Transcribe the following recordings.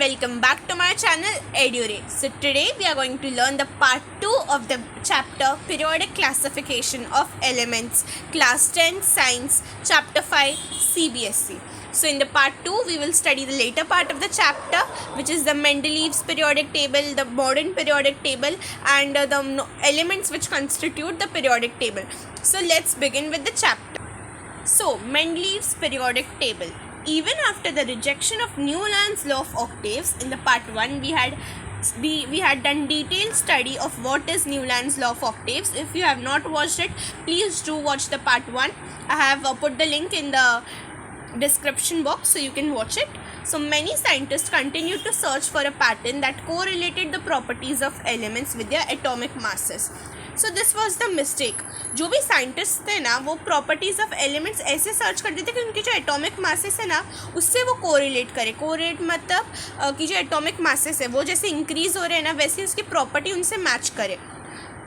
welcome back to my channel EduRay. So today we are going to learn the part 2 of the chapter Periodic Classification of Elements, Class 10 Science, Chapter 5 CBSE. So in the part 2 we will study the later part of the chapter, which is the Mendeleev's periodic table, the modern periodic table, and the elements which constitute the periodic table. So let's begin with the chapter. So Mendeleev's periodic table. Even after the rejection of Newland's law of octaves, in the part 1 we had done detailed study of what is Newland's law of octaves. If you have not watched it, please do watch the part 1. I have put the link in the description box so you can watch it. So many scientists continued to search for a pattern that correlated the properties of elements with their atomic masses. So this was the mistake. जो भी scientist थे ना, वो properties of elements ऐसे search करते थे कि उनके जो एटॉमिक मासेस है ना, उससे वो कोरिलेट करे. कोरिलेट मतलब कि जो एटॉमिक मासेस है वो जैसे इंक्रीज़ हो रहे हैं ना, वैसे उसकी प्रॉपर्टी उनसे मैच करे.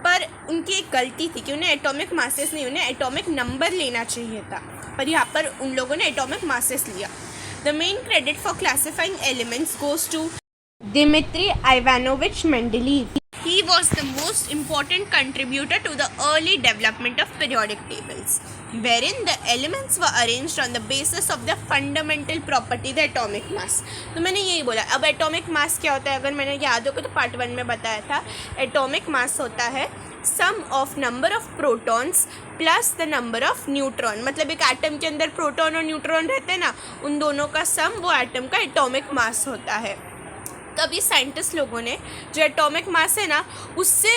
पर उनकी एक गलती थी कि उन्हें एटॉमिक मासेस नहीं, उन्हें एटॉमिक नंबर लेना चाहिए था. पर यहाँ पर उन लोगों ने एटॉमिक मासेस लिया. The main credit for classifying elements goes to Dmitry Ivanovich Mendeleev. He was the most important contributor to the early development of periodic tables, wherein the elements were arranged on the basis of their fundamental property, the atomic mass. तो मैंने यही बोला. अब atomic mass क्या होता है, अगर मैंने याद हो तो पार्ट 1 में बताया था. एटॉमिक मास होता है sum of number of protons plus the number of neutron. मतलब एक एटम के अंदर प्रोटॉन और न्यूट्रॉन रहते हैं ना, उन दोनों का सम वो एटम का एटॉमिक मास होता है. तभी साइंटिस्ट लोगों ने जो एटॉमिक मास है ना, उससे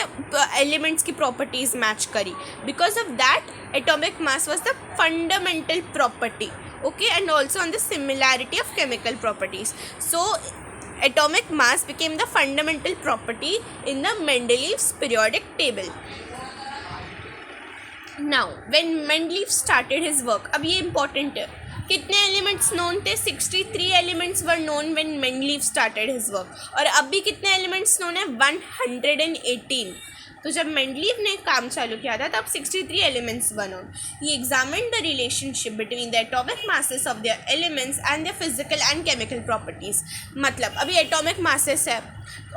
एलिमेंट्स की प्रॉपर्टीज़ मैच करी. Because of that atomic mass was the fundamental property. Okay, and also on the similarity of chemical properties. So atomic mass became the fundamental property in the Mendeleev's periodic table. Now, when Mendeleev started his work, अब ये important है, कितने elements known थे? 63 elements were known when Mendeleev started his work. और अब भी कितने elements known है? 118. तो जब मेंडलीव ने काम चालू किया था तब 63 elements were known. He examined the relationship between the atomic masses of their elements and their physical and chemical properties. मतलब अभी एटॉमिक मासेस है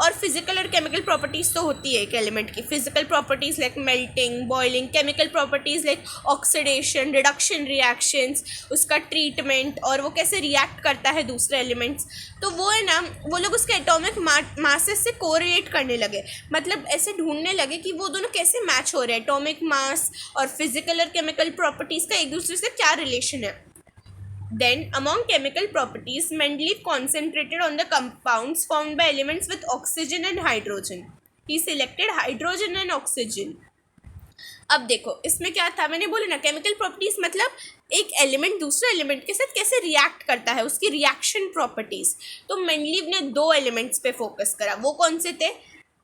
और फिजिकल और केमिकल प्रॉपर्टीज़ तो होती है एक एलिमेंट की. Physical properties like melting, boiling, chemical properties like oxidation, reduction reactions, उसका ट्रीटमेंट और वो कैसे रिएक्ट करता है दूसरे एलिमेंट्स. तो वो है ना, वो लोग उसके एटॉमिक मासेस से कोरिलेट करने लगे. मतलब ऐसे ढूंढने लगे कि वो दोनों कैसे मैच हो रहे हैं, एटॉमिक मास और फिजिकल और केमिकल प्रॉपर्टीज़ का एक दूसरे से क्या रिलेशन है. Then, among chemical properties, Mendeleev concentrated on the compounds formed by elements with oxygen and hydrogen. He selected hydrogen and oxygen. अब देखो इसमें क्या था, मैंने बोला ना केमिकल प्रॉपर्टीज़ मतलब एक एलिमेंट दूसरे एलिमेंट के साथ कैसे रिएक्ट करता है, उसकी रिएक्शन प्रॉपर्टीज़. तो मेंडलीव ने 2 एलिमेंट्स पे फोकस करा. वो कौन से थे?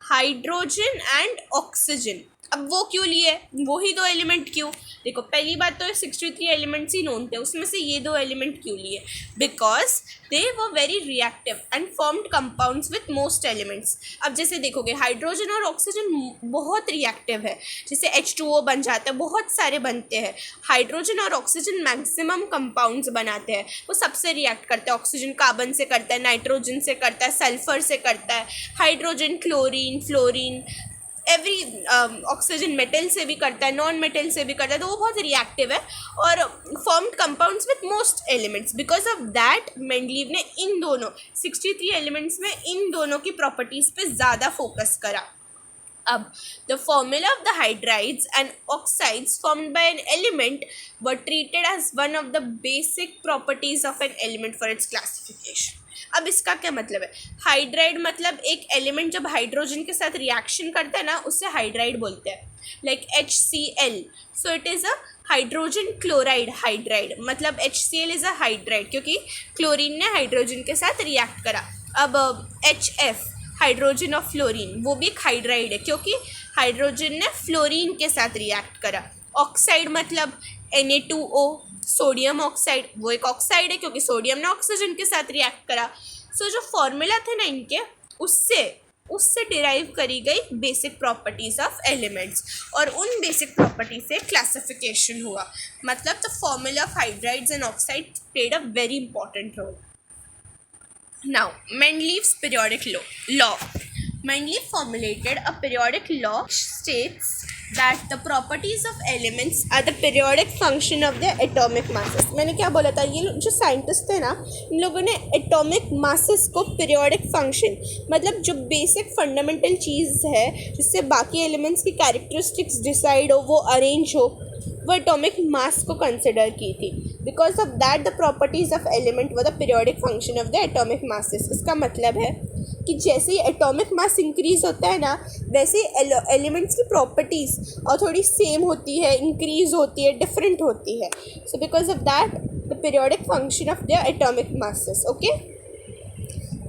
Hydrogen and oxygen. अब वो क्यों लिए, वो ही 2 एलिमेंट क्यों? देखो पहली बात तो 63 एलिमेंट्स ही नोन थे, उसमें से ये 2 एलिमेंट क्यों लिए? Because they were very reactive and formed compounds with most elements. अब जैसे देखोगे हाइड्रोजन और ऑक्सीजन बहुत रिएक्टिव है. जैसे H2O बन जाता है, बहुत सारे बनते हैं. हाइड्रोजन और ऑक्सीजन मैक्सिमम कंपाउंड्स बनाते हैं. वो सबसे रिएक्ट करते हैं. ऑक्सीजन कार्बन से करता है, नाइट्रोजन से करता है, सल्फर से करता है, hydrogen chlorine, fluorine, every oxygen metal से भी करता है, नॉन मेटल से भी करता है. तो वो बहुत रिएक्टिव है और formed compounds with most elements. Because of that Mendeleev ने इन दोनों 63 एलिमेंट्स में इन दोनों की प्रॉपर्टीज़ पे ज़्यादा फोकस करा. अब the formula of the hydrides and oxides formed by an element were treated as one of the basic properties of an element for its classification. अब इसका क्या मतलब है? हाइड्राइड मतलब एक एलिमेंट जब हाइड्रोजन के साथ रिएक्शन करता है ना, उससे हाइड्राइड बोलते हैं. Like HCl, so it is a hydrogen chloride. Hydride मतलब HCl इज़ अ हाइड्राइड क्योंकि क्लोरीन ने हाइड्रोजन के साथ रिएक्ट करा. अब HF हाइड्रोजन ऑफ फ्लोरीन, वो भी एक हाइड्राइड है क्योंकि हाइड्रोजन ने फ्लोरीन के साथ रिएक्ट करा. ऑक्साइड मतलब Na2O, सोडियम ऑक्साइड, वो एक ऑक्साइड है क्योंकि सोडियम ने ऑक्सीजन के साथ रिएक्ट करा. सो जो फॉर्मूला थे ना इनके, उससे डिराइव करी गई बेसिक प्रॉपर्टीज़ ऑफ एलिमेंट्स और उन बेसिक प्रॉपर्टी से क्लासिफिकेशन हुआ. मतलब the formula of hydrides and oxide played a very important role. Now, Mendeleev's periodic law. Mendeleev formulated a periodic law which states that the properties of elements are the periodic function of their atomic masses. मैंने क्या बोला था, ये जो scientist थे ना, इन लोगों ने एटॉमिक मासेस को पीरियोडिक फंक्शन, मतलब जो बेसिक फंडामेंटल चीज़ है जिससे बाकी एलिमेंट्स की कैरेक्टरिस्टिक्स डिसाइड हो, वो अरेंज हो, वो एटॉमिक मास को कंसिडर की थी. Because of that the properties of element व the periodic function of the atomic masses. इसका मतलब है कि जैसे ही एटॉमिक मास इंक्रीज होता है ना, वैसे ही एलिमेंट्स की प्रॉपर्टीज और थोड़ी सेम होती है, इंक्रीज होती है, डिफरेंट होती है. So because of that the periodic function of the atomic masses. Okay,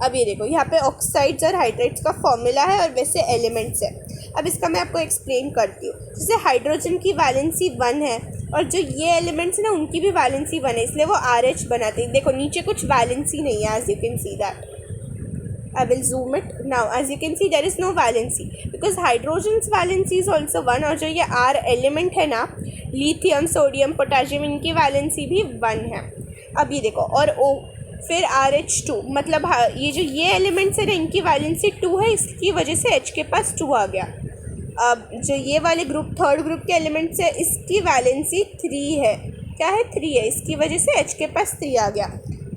अब ये देखो, यहाँ पे ऑक्साइड्स और हाइड्रेट्स का फॉर्मूला है और वैसे एलिमेंट्स है. अब इसका मैं आपको एक्सप्लेन करती हूँ. जैसे हाइड्रोजन की वैलेंसी 1 है और जो ये एलिमेंट्स हैं ना, उनकी भी वैलेंसी 1 है, इसलिए वो RH बनाते हैं. देखो नीचे कुछ वैलेंसी नहीं है, as you can see that. I will zoom it now. As you can see, there is no valency because hydrogen's valency is also 1. और जो ये R एलिमेंट है ना, लिथियम, सोडियम, पोटेशियम, इनकी वैलेंसी भी 1 है. अब ये देखो, और O फिर RH2, मतलब ये एलिमेंट्स है ना, इनकी वैलेंसी 2 है, इसकी वजह से H के पास 2 आ गया. अब जो ये वाले ग्रुप, थर्ड ग्रुप के एलिमेंट्स है, इसकी वैलेंसी 3 है. क्या है? 3 है, इसकी वजह से H के पास 3 आ गया.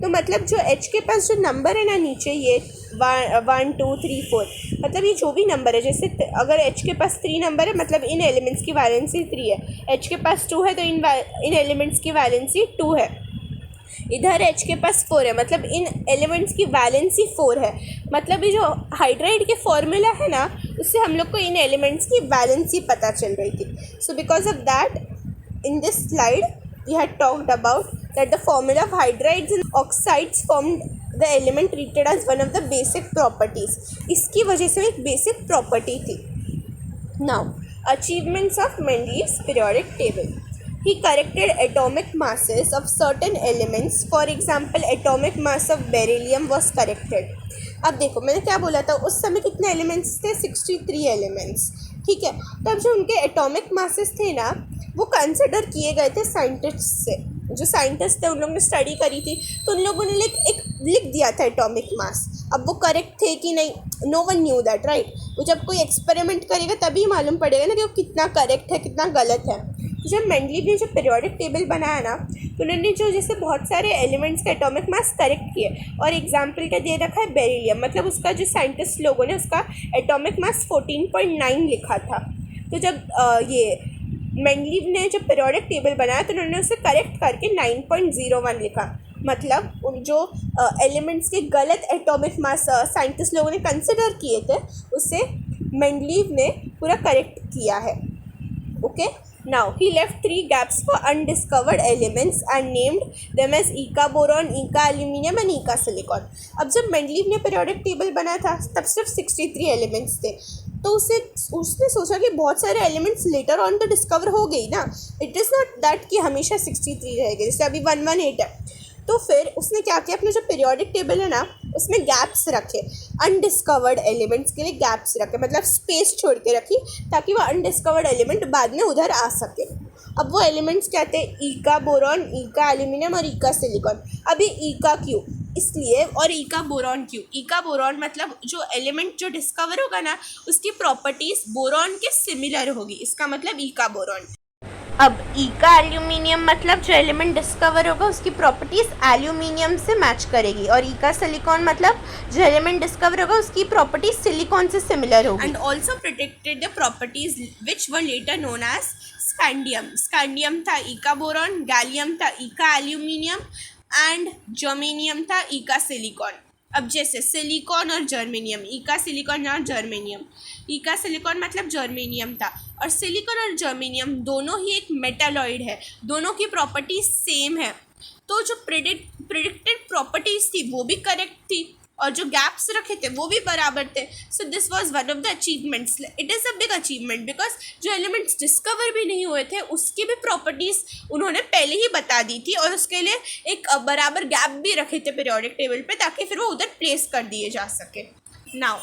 तो मतलब जो H के पास जो नंबर है ना नीचे, ये 1 2 3 4, मतलब ये जो भी नंबर है, जैसे अगर H के पास 3 नंबर है, मतलब इन एलिमेंट्स की वैलेंसी 3 है. H के पास 2 है तो इन एलिमेंट्स की वैलेंसी 2 है. इधर H के पास 4 है, मतलब इन एलिमेंट्स की वैलेंसी 4 है. मतलब ये जो हाइड्राइड के फॉर्मूला है ना, उससे हम लोग को इन एलिमेंट्स की वैलेंसी पता चल रही थी. So because of that, in this slide we had talked about that the formula of hydrides and oxides formed the element treated as one of the basic properties. इसकी वजह से एक basic property थी. Now, achievements of Mendeleev's periodic table. He corrected atomic masses of certain elements. For example, atomic mass of beryllium was corrected. अब देखो, मैंने क्या बोला था, उस समय कितने एलिमेंट्स थे? 63 एलिमेंट्स. ठीक है, तब जो उनके एटॉमिक मासेस थे ना, वो कंसिडर किए गए थे साइंटिस्ट से. जो साइंटिस्ट थे, उन लोगों ने स्टडी करी थी, तो उन लोगों ने लिख दिया था एटॉमिक मास. अब वो करेक्ट थे कि नहीं, no one knew that, right. वो जब कोई एक्सपेरिमेंट करेगा तभी मालूम पड़ेगा ना कि वो कितना करेक्ट है, कितना गलत है. जब मेंडलीव ने जो पीरियोडिक टेबल बनाया ना, तो उन्होंने जो जैसे बहुत सारे एलिमेंट्स का एटॉमिक मास करेक्ट किए, और एग्जाम्पल का दे रखा है बेरिलियम, मतलब उसका जो साइंटिस्ट लोगों ने उसका एटॉमिक मास 14.9 लिखा था. तो जब ये मेंडलीव ने जब पीरियोडिक टेबल बनाया, तो उन्होंने उसे करेक्ट करके 9.01 लिखा. मतलब उन जो एलिमेंट्स के गलत एटॉमिक मास साइंटिस्ट लोगों ने कंसिडर किए थे, उसे मेंडलीव ने पूरा करेक्ट किया है. Okay, now he left 3 gaps for undiscovered elements and named them as Eka boron, Eka aluminium and Eka silicon. अब जब मेंडलीव ने पीरियोडिक टेबल बनाया था, तब सिर्फ 63 एलिमेंट्स थे. तो उसने सोचा कि बहुत सारे एलिमेंट्स लेटर ऑन तो डिस्कवर हो गई ना. इट इज़ नॉट दैट कि हमेशा 63 रहेंगे, जैसे अभी 118 है. तो फिर उसने क्या किया, अपना जो पीरियोडिक टेबल है ना, उसमें गैप्स रखे, अनडिस्कवर्ड एलिमेंट्स के लिए गैप्स रखे, मतलब स्पेस छोड़ के रखी, ताकि वो अनडिस्कवर्ड एलिमेंट बाद में उधर आ सके. अब वो एलिमेंट्स क्या थे? ईका बोरॉन, ईका एल्यूमिनियम और ईका सिलिकॉन. अभी ईका क्यों इसलिए, और ईका बोरॉन क्यों? ईका बोरॉन मतलब जो एलिमेंट जो डिस्कवर होगा ना, उसकी प्रॉपर्टीज बोरॉन के सिमिलर होगी, इसका मतलब ईका बोरॉन. अब ईका एल्यूमिनियम मतलब जो एलिमेंट डिस्कवर होगा उसकी प्रॉपर्टीज एल्यूमिनियम से मैच करेगी, और ईका सिलिकॉन मतलब जो एलिमेंट डिस्कवर होगा उसकी प्रॉपर्टीज सिलिकॉन से सिमिलर होगी. And also protected the properties which were later known as scandium. Scandium था ईका बोरॉन, गैलियम था ईका एल्यूमिनियम एंड जर्मेनियम था ईका सिलिकॉन. अब जैसे सिलिकॉन और जर्मेनियम, ईका सिलिकॉन और जर्मेनियम, ईका सिलिकॉन मतलब जर्मेनियम था, और सिलिकॉन और जर्मेनियम दोनों ही एक मेटालॉइड है, दोनों की प्रॉपर्टीज सेम है. तो जो प्रिडिक्टेड प्रॉपर्टीज थी वो भी करेक्ट थी, और जो गैप्स रखे थे वो भी बराबर थे. सो this was one of the achievements. It is a big achievement because जो एलिमेंट्स डिस्कवर भी नहीं हुए थे उसकी भी प्रॉपर्टीज़ उन्होंने पहले ही बता दी थी, और उसके लिए एक बराबर गैप भी रखे थे पीरियोडिक टेबल पे, ताकि फिर वो उधर प्लेस कर दिए जा सके. Now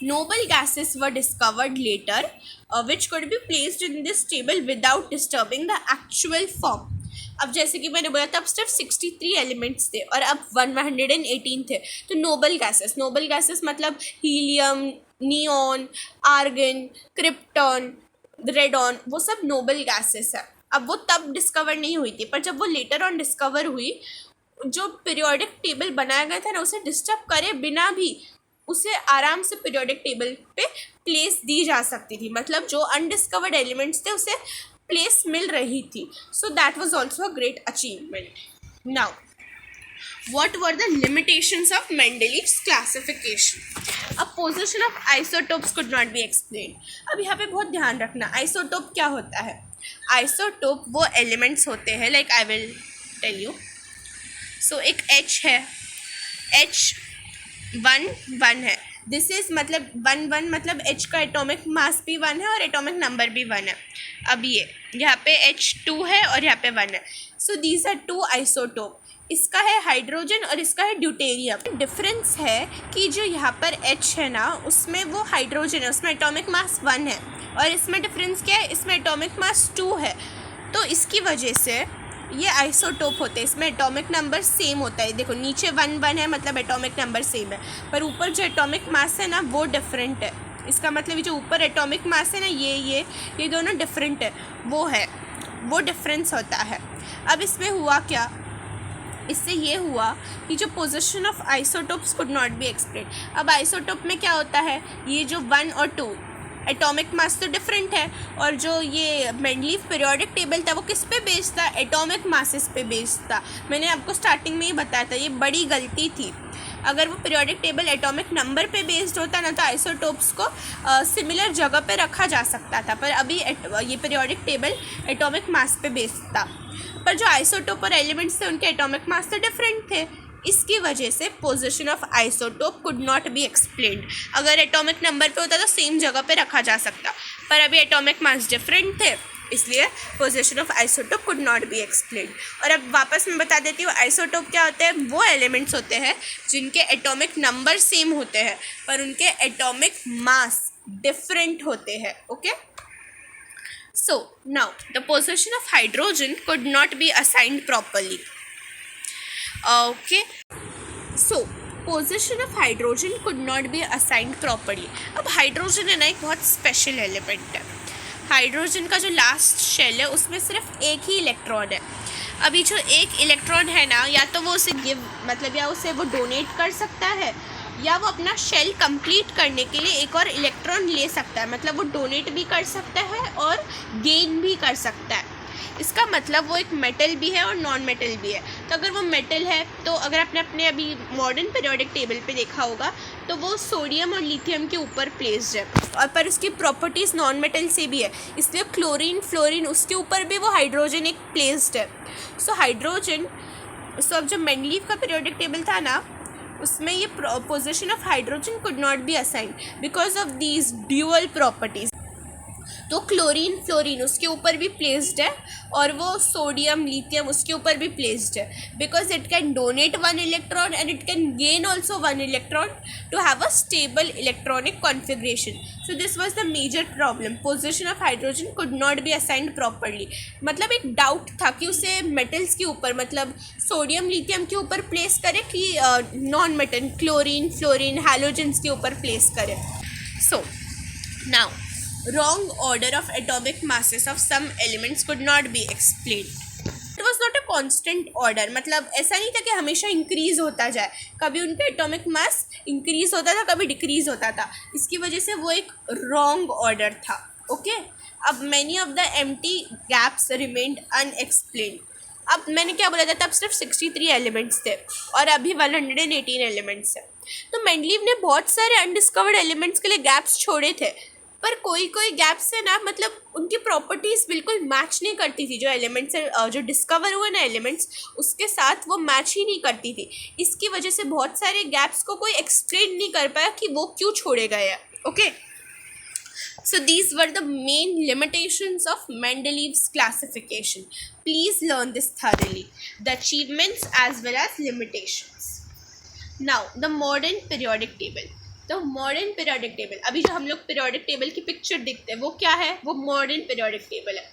noble gases were discovered later which could be placed in this table without disturbing the actual form. अब जैसे कि मैंने बोला तब सिर्फ 63 एलिमेंट्स थे और अब 118 थे। तो नोबल गैसेस मतलब helium, neon, argon, krypton, radon, वो सब नोबल गैसेस है। अब वो तब डिस्कवर नहीं हुई थी, पर जब वो लेटर ऑन डिस्कवर हुई, जो पीरियोडिक टेबल बनाया गया था ना, उसे डिस्टर्ब करे बिना भी उसे आराम से पीरियोडिक टेबल पे प्लेस दी जा सकती थी। मतलब जो अनडिस्कवर्ड एलिमेंट्स थे उसे प्लेस मिल रही थी। So that was also a great achievement. Now what were the limitations of Mendeleev's classification? A position of isotopes could not be explained. अब यहाँ पे बहुत ध्यान रखना, आइसोटोप क्या होता है। आइसोटोप वो एलिमेंट्स होते हैं, like I will tell you. So एक H है, H1 है, दिस इज मतलब 1 मतलब H का एटॉमिक मास भी 1 है और एटॉमिक नंबर भी 1 है। अब ये यहाँ पे H2 है और यहाँ पे 1 है। So these are 2 isotope. इसका है हाइड्रोजन और इसका है ड्यूटेरियम। डिफरेंस है कि जो यहाँ पर H है ना, उसमें वो हाइड्रोजन है, उसमें एटॉमिक मास 1 है, और इसमें डिफरेंस क्या है, इसमें एटॉमिक मास 2 है। तो इसकी वजह से ये आइसोटोप होते हैं, इसमें एटॉमिक नंबर सेम होता है। देखो नीचे 1 है मतलब एटॉमिक नंबर सेम है, पर ऊपर जो एटॉमिक मास है ना वो डिफरेंट है। इसका मतलब ये जो ऊपर एटॉमिक मास है ना, ये दोनों डिफरेंट है, वो डिफरेंस होता है। अब इसमें हुआ क्या, इससे ये हुआ कि जो position of isotopes could not B explain. अब आइसोटोप में क्या होता है, ये जो 1 और 2 एटॉमिक मास तो डिफरेंट है, और जो ये मेंडलीव पीरियोडिक टेबल था वो किस पे बेस्ड था, एटॉमिक मासेस पे बेस्ड था। मैंने आपको स्टार्टिंग में ही बताया था, ये बड़ी गलती थी। अगर वो पीरियोडिक टेबल एटॉमिक नंबर पे बेस्ड होता ना, तो आइसोटोप्स को सिमिलर जगह पे रखा जा सकता था, पर अभी ये पीरियोडिक टेबल एटॉमिक मास पे बेस्ड था। पर जो आइसोटोप और एलिमेंट्स थे उनके एटॉमिक मास तो डिफरेंट थे, इसकी वजह से position of isotope could not be explained. अगर एटॉमिक नंबर पे होता तो सेम जगह पे रखा जा सकता, पर अभी एटॉमिक मास डिफरेंट थे, इसलिए position of isotope could not be explained. और अब वापस मैं बता देती हूँ, आइसोटोप क्या होते हैं, वो एलिमेंट्स होते हैं जिनके एटॉमिक नंबर सेम होते हैं पर उनके एटॉमिक मास डिफरेंट होते हैं। Okay, so now the position of hydrogen could not be assigned properly. Okay, so position of hydrogen could not be assigned properly. अब हाइड्रोजन है ना एक बहुत स्पेशल एलिमेंट है। हाइड्रोजन का जो लास्ट शेल है उसमें सिर्फ एक ही इलेक्ट्रॉन है। अभी जो एक इलेक्ट्रॉन है ना, या तो वो उसे गिव मतलब या उसे वो डोनेट कर सकता है, या वो अपना शेल कंप्लीट करने के लिए एक और इलेक्ट्रॉन ले सकता है। मतलब वो डोनेट भी कर सकता है और गेन भी कर सकता है। इसका मतलब वो एक मेटल भी है और नॉन मेटल भी है। तो अगर वो मेटल है तो अगर आपने अपने अभी मॉडर्न पीरियोडिक टेबल पे देखा होगा तो वो सोडियम और लिथियम के ऊपर प्लेस्ड है, और पर उसकी प्रॉपर्टीज़ नॉन मेटल से भी है, इसलिए क्लोरीन फ्लोरीन उसके ऊपर भी वो हाइड्रोजन एक प्लेस्ड है। सो हाइड्रोजन, सो अब जो मेंडलीव का पीरियोडिक टेबल था ना, उसमें ये position of hydrogen could not be assigned because of these dual properties. तो क्लोरीन फ्लोरीन उसके ऊपर भी प्लेस्ड है और वो सोडियम लिथियम उसके ऊपर भी प्लेस्ड है, because it can donate 1 electron and it can gain also 1 electron to have a stable electronic configuration. So this was the major problem, position of hydrogen could not be assigned properly. मतलब एक doubt था कि उसे metals के ऊपर मतलब sodium lithium के ऊपर प्लेस करे कि non metal chlorine fluorine halogens के ऊपर प्लेस करे। So now wrong order of atomic masses of some elements could not be explained. It was not a constant order, मतलब ऐसा नहीं था कि हमेशा इंक्रीज होता जाए, कभी उनका एटॉमिक मास इंक्रीज होता था कभी डिक्रीज होता था, इसकी वजह से वो एक रॉन्ग ऑर्डर था। ओके, अब many of the empty gaps remained unexplained. अब मैंने क्या बोला था, तब सिर्फ 63 एलिमेंट्स थे और अभी 118 एलिमेंट्स है। तो मेंडलीव ने बहुत सारे अनडिस्कवर्ड एलिमेंट्स के लिए गैप्स छोड़े थे, पर कोई गैप्स है ना, मतलब उनकी प्रॉपर्टीज़ बिल्कुल मैच नहीं करती थी। जो एलिमेंट्स जो डिस्कवर हुए ना एलिमेंट्स, उसके साथ वो मैच ही नहीं करती थी। इसकी वजह से बहुत सारे गैप्स को कोई एक्सप्लेन नहीं कर पाया कि वो क्यों छोड़े गए हैं। Okay, so these were the main limitations of Mendeleev's classification. Please learn this thoroughly, the achievements as well as limitations. Now the modern periodic table. तो मॉडर्न पीरियोडिक टेबल, अभी जो हम लोग पीरियोडिक टेबल की पिक्चर देखते हैं वो क्या है, वो मॉडर्न पीरियोडिक टेबल है।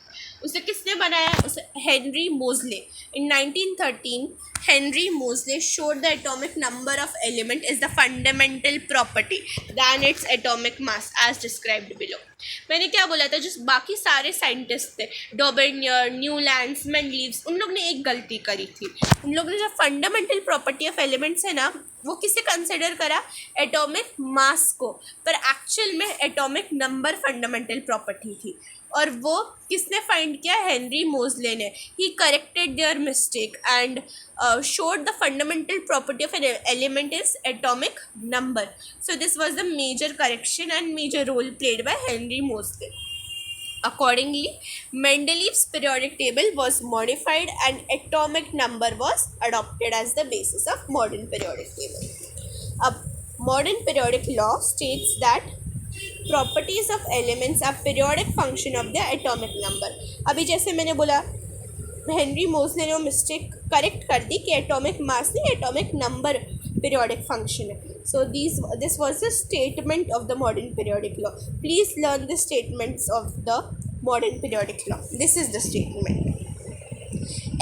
उसे किसने बनाया? उसे Henry Moseley. In 1913 Henry Moseley showed the atomic number of element is the fundamental property than its atomic mass as described below. मैंने क्या बोला था? जो बाकी सारे साइंटिस्ट थे, डॉबर्नियर, न्यूलैंड्स, मेंडलीव्स, उन लोग ने एक गलती करी थी। उन लोगों ने जो फंडामेंटल प्रॉपर्टी ऑफ एलिमेंट्स है ना, वो किसे कंसिडर करा? एटॉमिक मास को, पर एक्चुअल में एटॉमिक नंबर फंडामेंटल प्रॉपर्टी थी। और वो किसने फाइंड किया? हेनरी मोज़ले ने। He corrected their mistake and showed the fundamental property of an element is atomic number. So this was the major correction and major role played by Henry Moseley. Accordingly, Mendeleev's periodic table was modified and atomic number was adopted as the basis of modern periodic table. A modern periodic law states that properties of elements are periodic function of their atomic number. अभी जैसे मैंने बोला Henry Moseley ने mistake correct कर दी कि atomic mass नहीं, atomic number periodic function है. So this was the statement of the modern periodic law. Please learn the statements of the modern periodic law. This is the statement.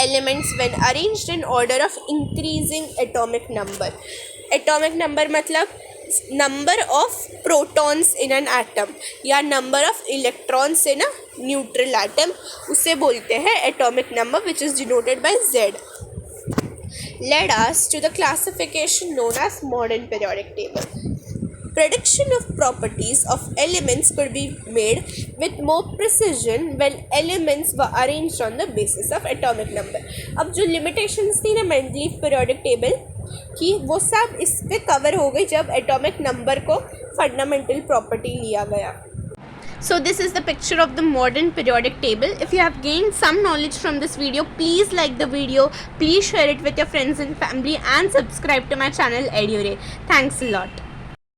Elements when arranged in order of increasing atomic number. Atomic number मतलब number of protons in an atom या number of electrons in a neutral atom, उसे बोलते हैं atomic number, which is denoted by Z. Led us to the classification known as modern periodic table. Prediction of properties of elements could be made with more precision when elements were arranged on the basis of atomic number. अब जो limitations थी ना Mendeleev periodic table की, वो सब इस पे cover हो गई जब एटॉमिक नंबर को फंडामेंटल प्रॉपर्टी लिया गया. So this is the picture of the modern periodic table. If you have gained some knowledge from this video, please like the video, please share it with your friends and family, and subscribe to my channel EduRay. Thanks a lot.